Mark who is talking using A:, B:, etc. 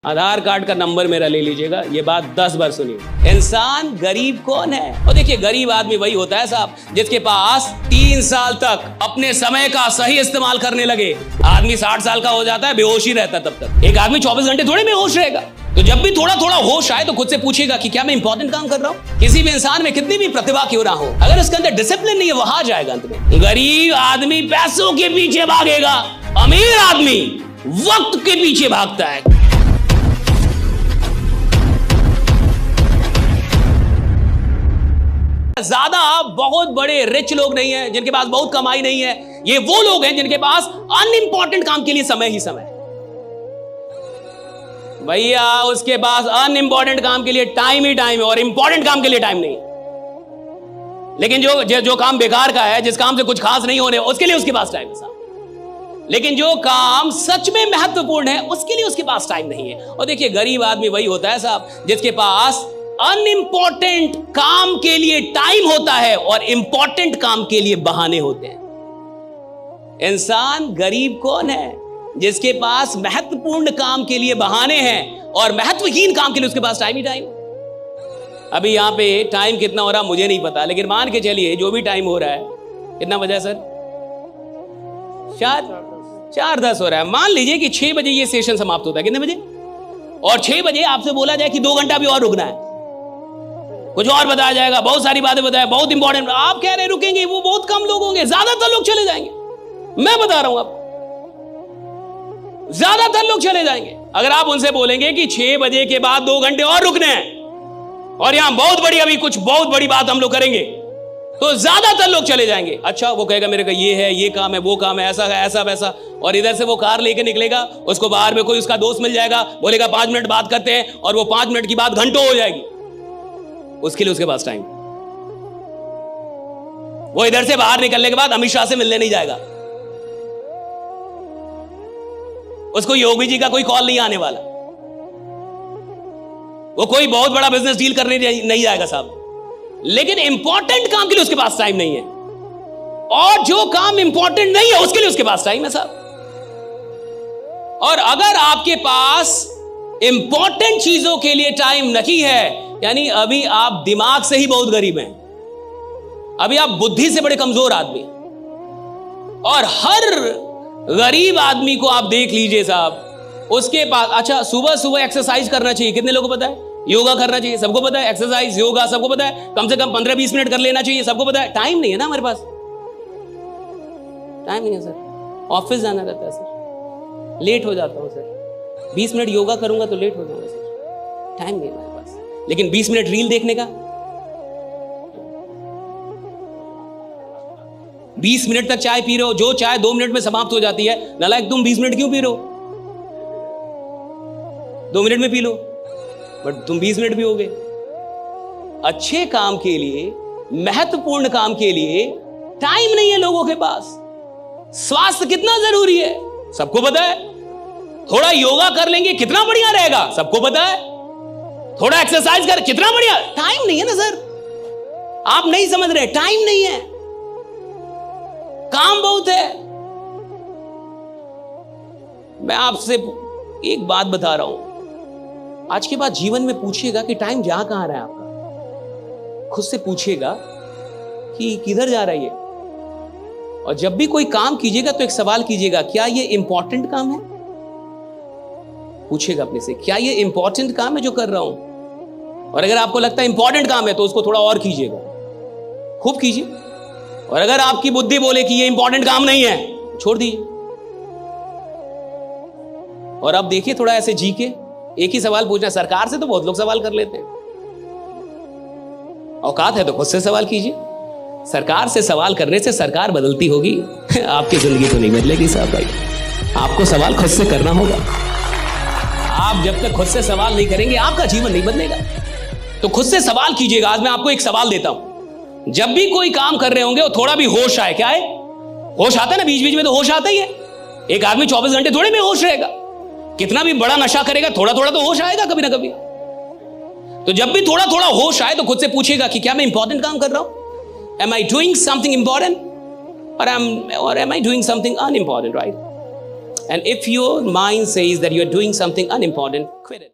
A: आधार card का number मेरा ले लीजिएगा, ये बात 10 बार सुनिए। इंसान गरीब कौन है? और देखिए, गरीब आदमी वही होता है साहब जिसके पास 3 साल तक अपने समय का सही इस्तेमाल करने लगे। आदमी 60 साल का हो जाता है, बेहोश ही रहता है तब तक। एक आदमी 24 घंटे थोड़े बेहोश रहेगा। तो जब भी थोड़ा थोड़ा होश आए तो खुद से पूछिएगा कि क्या मैं इंपॉर्टेंट काम कर रहा हूं? किसी भी इंसान में कितनी भी प्रतिभा क्यों ना हो, अगर उसके अंदर डिसिप्लिन नहीं है, वह हार जाएगा अंत में। गरीब आदमी पैसों के पीछे भागेगा, अमीर आदमी वक्त के पीछे भागता है। ज्यादा बहुत बड़े रिच लोग नहीं है जिनके पास बहुत कमाई नहीं है, ये वो लोग हैं जिनके पास अनइंपॉर्टेंट काम के लिए समय ही समय। भैया उसके पास अनइंपॉर्टेंट काम के लिए टाइम ही टाइम है और इंपॉर्टेंट काम के लिए टाइम नहीं। लेकिन जो काम बेकार का है, जिस काम से कुछ खास नहीं होने, उसके लिए उसके पास टाइम है साहब। लेकिन जो काम सच में महत्वपूर्ण है उसके लिए उसके पास टाइम नहीं है। और देखिए, गरीब आदमी वही होता है साहब जिसके पास अनइंपॉर्टेंट काम के लिए टाइम होता है और इंपॉर्टेंट काम के लिए बहाने होते हैं। इंसान गरीब कौन है? जिसके पास महत्वपूर्ण काम के लिए बहाने हैं और महत्वहीन काम के लिए उसके पास टाइम ही टाइम। अभी यहां पे टाइम कितना हो रहा मुझे नहीं पता, लेकिन मान के चलिए जो भी टाइम हो रहा है, कितना बजा सर? 4:10 हो रहा है। मान लीजिए कि 6 बजे ये सेशन समाप्त होता है। कितने बजे? और 6 बजे आपसे बोला जाए कि 2 घंटा भी और रुकना है, कुछ और बताया जाएगा, बहुत सारी बातें बताया, बहुत इंपॉर्टेंट। आप कह रहे रुकेंगे, वो बहुत कम लोग होंगे, ज्यादातर लोग चले जाएंगे। मैं बता रहा हूं आपको, ज्यादातर लोग चले जाएंगे। अगर आप उनसे बोलेंगे कि 6 बजे के बाद 2 घंटे और रुकने हैं और यहां बहुत बड़ी अभी कुछ बहुत बड़ी बात हम लोग करेंगे, तो ज्यादातर लोग चले जाएंगे। अच्छा, वो कहेगा मेरे का ये है, ये काम है, वो काम है, ऐसा है, ऐसा वैसा। और इधर से वो कार लेके निकलेगा, उसको बाहर में कोई उसका दोस्त मिल जाएगा, बोलेगा 5 मिनट बात करते हैं, और वो 5 मिनट की बात घंटों हो जाएगी। उसके लिए उसके पास टाइम। वो इधर से बाहर निकलने के बाद अमित शाह से मिलने नहीं जाएगा, उसको योगी जी का कोई कॉल नहीं आने वाला, वो कोई बहुत बड़ा बिजनेस डील करने नहीं जाएगा साहब। लेकिन इंपॉर्टेंट काम के लिए उसके पास टाइम नहीं है, और जो काम इंपॉर्टेंट नहीं है उसके लिए उसके पास टाइम है साहब। और अगर आपके पास इंपॉर्टेंट चीजों के लिए टाइम नहीं है, यानी अभी आप दिमाग से ही बहुत गरीब हैं, अभी आप बुद्धि से बड़े कमजोर आदमी। और हर गरीब आदमी को आप देख लीजिए साहब, उसके पास, अच्छा, सुबह सुबह एक्सरसाइज करना चाहिए, कितने लोगों को पता है? योगा करना चाहिए, सबको पता है। एक्सरसाइज, योगा सबको पता है, कम से कम 15-20 मिनट कर लेना चाहिए, सबको पता है। टाइम नहीं है ना हमारे पास, टाइम नहीं है सर। ऑफिस जाना रहता है सर, लेट हो जाता हूं सर। 20 मिनट योगा करूंगा तो लेट हो जाऊंगा सर, टाइम नहीं है हमारे पास। लेकिन 20 मिनट रील देखने का, 20 मिनट तक चाय पी रहे हो, जो चाय 2 मिनट में समाप्त हो जाती है। नालायक, तुम 20 मिनट क्यों पी रहे हो? 2 मिनट में पी लो, बट तुम 20 मिनट भी हो गए। अच्छे काम के लिए, महत्वपूर्ण काम के लिए टाइम नहीं है लोगों के पास। स्वास्थ्य कितना जरूरी है सबको पता है। थोड़ा योगा कर लेंगे कितना बढ़िया रहेगा सबको पता है। थोड़ा एक्सरसाइज कर कितना बढ़िया। टाइम नहीं है ना सर, आप नहीं समझ रहे, टाइम नहीं है, काम बहुत है। मैं आपसे एक बात बता रहा हूं, आज के बाद जीवन में पूछिएगा कि टाइम जा कहां रहा है आपका। खुद से पूछिएगा कि किधर जा रहा है ये। और जब भी कोई काम कीजिएगा तो एक सवाल कीजिएगा, क्या ये इंपॉर्टेंट काम है? पूछिएगा अपने से, क्या ये इंपॉर्टेंट काम है जो कर रहा हूं? और अगर आपको लगता है इंपॉर्टेंट काम है तो उसको थोड़ा और कीजिएगा, खूब कीजिए। और अगर आपकी बुद्धि बोले कि ये इंपॉर्टेंट काम नहीं है, छोड़ दीजिए। और अब देखिए, थोड़ा ऐसे जी के एक ही सवाल पूछना। सरकार से तो बहुत लोग सवाल कर लेते हैं, औकात है तो खुद से सवाल कीजिए। सरकार से सवाल करने से सरकार बदलती होगी, आपकी जिंदगी तो नहीं बदलेगी साहब भाई। आपको सवाल खुद से करना होगा। आप जब तक खुद से सवाल नहीं करेंगे आपका जीवन नहीं बदलेगा। तो खुद से सवाल कीजिएगा। आज मैं आपको एक सवाल देता हूं, जब भी कोई काम कर रहे होंगे वो थोड़ा भी होश आए। क्या है? होश आता है ना, बीच बीच में तो होश आता ही है। एक आदमी 24 घंटे थोड़े में होश रहेगा, कितना भी बड़ा नशा करेगा थोड़ा थोड़ा तो होश आएगा कभी ना कभी। तो जब भी थोड़ा थोड़ा होश आए तो खुद से पूछेगा कि क्या मैं इंपॉर्टेंट काम कर रहा हूं? Am I doing something important or am I doing something unimportant, right? And if your mind says that you are doing something unimportant, quit it.